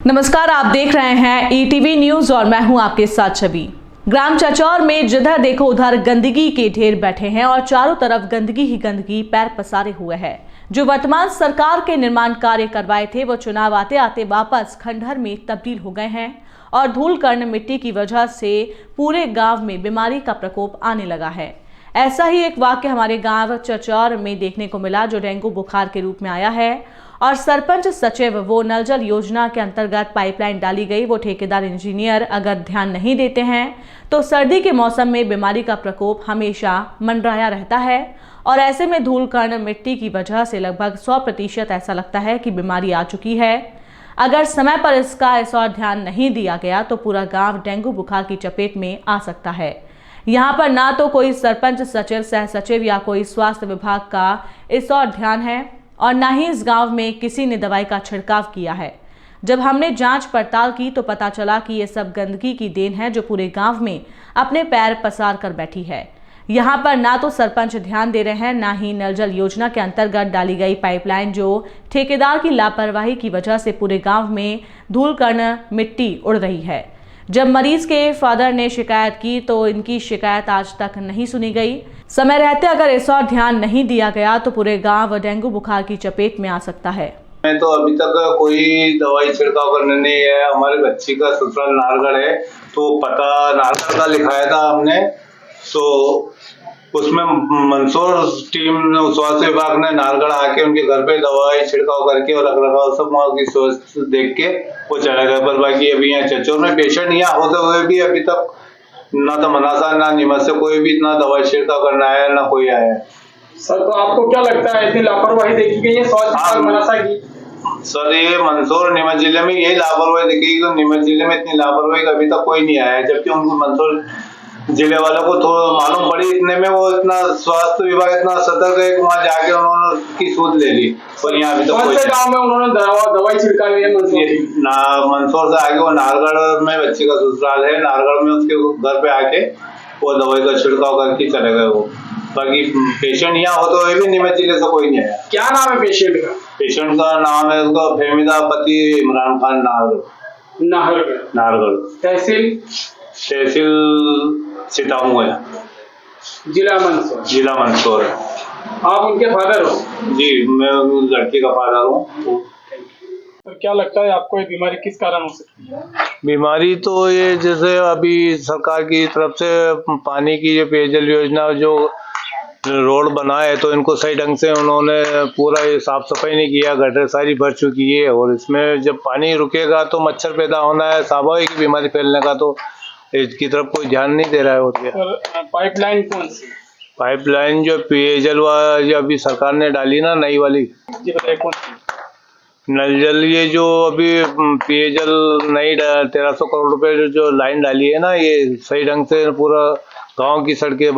नमस्कार, आप देख रहे हैं ईटीवी न्यूज और मैं हूं आपके साथ छवि। ग्राम चचौर में जिधर देखो उधर गंदगी के ढेर बैठे हैं और चारों तरफ गंदगी ही गंदगी पैर पसारे हुए है। जो वर्तमान सरकार के निर्माण कार्य करवाए थे वो चुनाव आते आते वापस खंडहर में तब्दील हो गए हैं और धूल कर्ण मिट्टी की वजह से पूरे गांव में बीमारी का प्रकोप आने लगा है। ऐसा ही एक वाक्य हमारे गांव चचौर में देखने को मिला, जो डेंगू बुखार के रूप में आया है और सरपंच सचिव वो नल जल योजना के अंतर्गत पाइपलाइन डाली गई, वो ठेकेदार इंजीनियर अगर ध्यान नहीं देते हैं तो सर्दी के मौसम में बीमारी का प्रकोप हमेशा मंडराया रहता है और ऐसे में धूल कर्ण मिट्टी की वजह से लगभग 100% ऐसा लगता है कि बीमारी आ चुकी है। अगर समय पर इसका इस और ध्यान नहीं दिया गया तो पूरा गांव डेंगू बुखार की चपेट में आ सकता है। यहाँ पर ना तो कोई सरपंच सचिव सह सचिव या कोई स्वास्थ्य विभाग का इस और ध्यान है और ना ही इस गांव में किसी ने दवाई का छिड़काव किया है। जब हमने जांच पड़ताल की तो पता चला कि ये सब गंदगी की देन है जो पूरे गांव में अपने पैर पसार कर बैठी है। यहाँ पर ना तो सरपंच ध्यान दे रहे हैं, ना ही नल जल योजना के अंतर्गत डाली गई पाइपलाइन जो ठेकेदार की लापरवाही की वजह से पूरे गाँव में धूल कर्ण मिट्टी उड़ रही है। जब मरीज के फादर ने शिकायत की तो इनकी शिकायत आज तक नहीं सुनी गई। समय रहते अगर इस और ध्यान नहीं दिया गया तो पूरे गांव डेंगू बुखार की चपेट में आ सकता है। मैं तो अभी तक कोई दवाई छिड़काव करने नहीं है। हमारे बच्ची का ससुराल नारगढ़ है तो पता नारगढ़ का लिखाया था हमने, तो उसमें मंदसौर टीम स्वास्थ्य विभाग ने नारगढ़ आके उनके घर पे दवाई छिड़काव करके और रखरखाव सब वहाँ की स्वास्थ्य देख के वो चला गया। पर बाकी अभी यहाँ चचौर में पेशेंट यहाँ होते हुए भी अभी तक ना तो मनासा ना नीमच से कोई भी इतना दवाई छिड़काव करना आया ना कोई आया। सर, तो आपको क्या लगता है इतनी लापरवाही देखी गई है स्वास्थ्य मनासा की? सर, ये मंदसौर नीमच जिले में यही लापरवाही देखी गई। नीमच जिले में इतनी लापरवाही अभी तक कोई नहीं आया, जबकि उनको मंदसौर जिले वालों को थोड़ा मालूम पड़ी। इतने में वो इतना स्वास्थ्य विभाग इतना सतर्क है कि वहाँ जाके उन्होंने उसकी सूद ले ली। और यहाँ अभी तक तो गाँव में उन्होंने दवाई छिड़काई है मंदसौर से आगे वो नारगढ़ में बच्ची का ससुराल है, नारगढ़ में उसके घर पे आके वो दवाई का छिड़काव करके चले गए वो। बाकी पेशेंट यहाँ होते हुए भी नीमच जिले से कोई नहीं आया। क्या नाम है पेशेंट का? पेशेंट का नाम है उसका फेमिदा पति इमरान खान नारगढ़। तहसील सीतामऊ है, जिला मंदसौर है। आप उनके फादर हो? जी, मैं लड़की का फादर हूँ। तो क्या लगता है आपको ये बीमारी किस कारण हो सकती है? बीमारी तो ये जैसे अभी सरकार की तरफ से पानी की ये पेयजल योजना जो रोड बना है तो इनको सही ढंग से उन्होंने पूरा साफ सफाई नहीं किया, गटर सारी भर चुकी है और इसमें जब पानी रुकेगा तो मच्छर पैदा होना है, स्वाभाविक बीमारी फैलने का, तो इसकी तरफ कोई ध्यान नहीं दे रहा है। और पाइपलाइन कौन सी? पाइपलाइन जो पेयजल जो अभी सरकार ने डाली ना नई वाली, जी बताइए कौन सी? नल जल, ये जो अभी पेयजल नई 1300 करोड़ रुपए जो लाइन डाली है ना, ये सही ढंग से पूरा गांव की सड़कें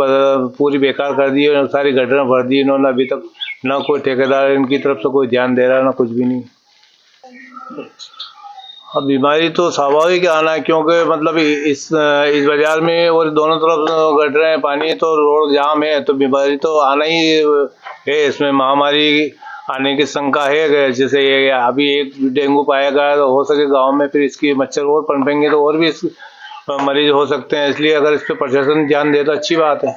पूरी बेकार कर दी है, सारी गटरें भर दी इन्होंने। अभी तक ना कोई ठेकेदार इनकी तरफ से कोई ध्यान दे रहा है ना कुछ भी नहीं। अब बीमारी तो स्वाभाविक आना है, क्योंकि मतलब इस बाजार में और दोनों तरफ गटरें पानी तो रोड जाम है, तो बीमारी तो आना ही है। इसमें महामारी आने की शंका है। जैसे ये अभी एक डेंगू पाया गया तो हो सके गांव में फिर इसकी मच्छर और पनपेंगे तो और भी मरीज हो सकते हैं। इसलिए अगर इस पे प्रशासन ध्यान दे तो अच्छी बात है।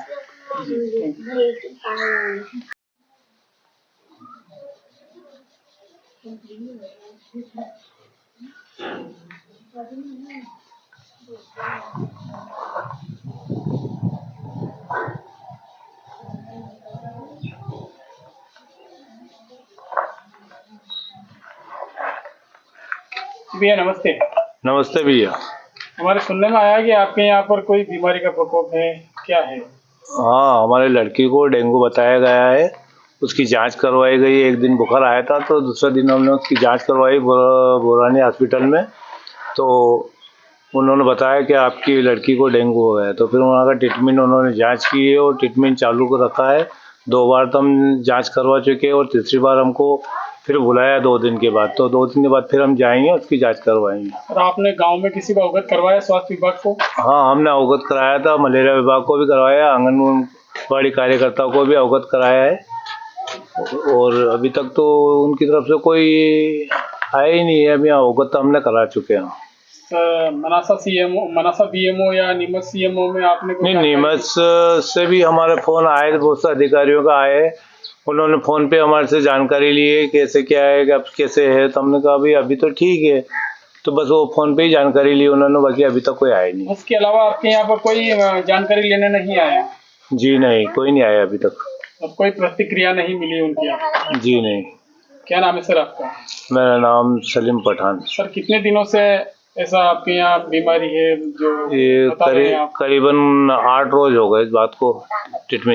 भैया नमस्ते। नमस्ते भैया। हमारे सुनने में आया कि आपके यहाँ पर कोई बीमारी का प्रकोप है, क्या है? हाँ, हमारे लड़की को डेंगू बताया गया है, उसकी जांच करवाई गई। एक दिन बुखार आया था तो दूसरे दिन हमने उसकी जांच करवाई बोरानी हॉस्पिटल में, तो उन्होंने बताया कि आपकी लड़की को डेंगू हो गया है। तो फिर वहाँ का ट्रीटमेंट उन्होंने जांच की है और ट्रीटमेंट चालू कर रखा है। 2 बार तो हम जांच करवा चुके हैं और तीसरी बार हमको फिर बुलाया 2 दिन के बाद, तो 2 दिन के बाद फिर हम जाएंगे उसकी जांच करवाएंगे। और आपने गांव में किसी को अवगत करवाया स्वास्थ्य विभाग को? हाँ, हमने अवगत कराया था, मलेरिया विभाग को भी करवाया, आंगनबाड़ी कार्यकर्ताओं को भी अवगत कराया है और अभी तक तो उनकी तरफ से कोई आए ही नहीं है। अभी यहाँ अवगत तो हमने करा चुके हैं। मनासा बीएमओ या नीमच सीएमओ में आपने कोई नहीं, जानकारी नीमच से भी हमारे फोन आए, बहुत से अधिकारियों का आए। उन्होंने फोन पे हमारे से जानकारी ली है कैसे क्या है, अब कैसे है। तो हमने कहा भाई अभी तो ठीक है, तो बस वो फोन पे ही जानकारी ली उन्होंने, बाकी अभी तक कोई आया नहीं। उसके अलावा आपके यहाँ पर कोई जानकारी लेने नहीं आया? जी नहीं, कोई नहीं आया अभी तक। अब कोई प्रतिक्रिया नहीं मिली उनकी आपको? जी नहीं। क्या नाम है सर आपका? मेरा नाम सलीम पठान। सर कितने दिनों से ऐसा आपके यहाँ बीमारी है जो ये बता रहे हैं आप? करीबन 8 रोज हो गए इस बात को ट्रीटमेंट